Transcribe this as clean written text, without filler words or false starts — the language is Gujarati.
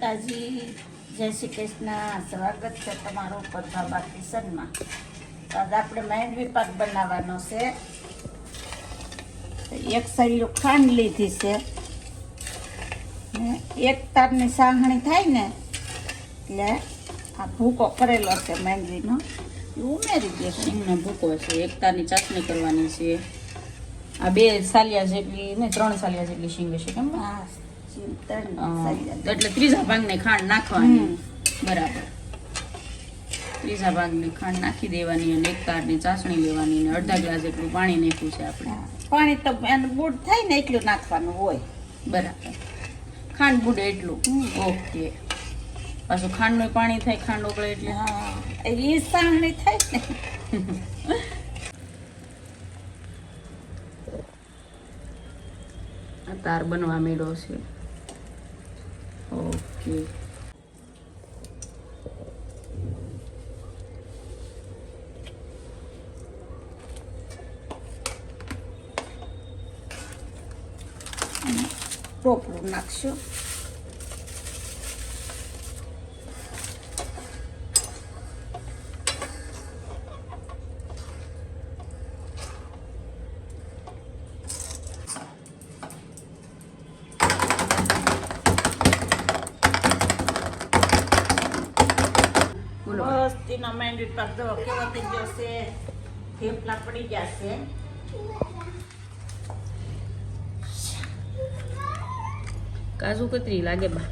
તાજી જય શ્રી કૃષ્ણ. સ્વાગત છે તમારું પદ્માબા કિચનમાં. આજ આપણે માંડવી પાક બનાવવાનો છે. એક સૈલું ખાંડ લીધી છે ને એક તારની સાહણી થાય ને એટલે આ ભૂકો કરેલો છે માંડવીનો એ ઉમેરી દે. સિંગનો ભૂકો છે, એકતાની ચાસણી કરવાની છે. આ 2 સાલિયા જેટલી ને 3 સાલિયા જેટલી સિંગ છે કેમ? હા, એટલે ત્રીજા ભાગની ખાંડ નાખવાની. બરાબર, ત્રીજા ભાગની ખાંડ નાખી દેવાની અને એક તારની ચાસણી લેવાની અને અડધા ગ્લાસ જેટલું પાણી નાખ્યું છે આપણે. પાણી તો એનું બુડ થાય ને એટલું નાખવાનું હોય. બરાબર, ખાંડ બુડે એટલું. ઓકે, પાછું ખાંડનું પાણી થાય, ખાંડ ઓગળે એટલે. હા, એ સાહણી થાય ને. આ તાર બનવા માંડ્યો છે. ઓકે, ટોપલું નાખશું. મસ્તીનો માંડવી પાક જો કેવો થઈ ગયો છે. થેપલા પડી ગયા છે. કાજુ કતરી લાગે બા.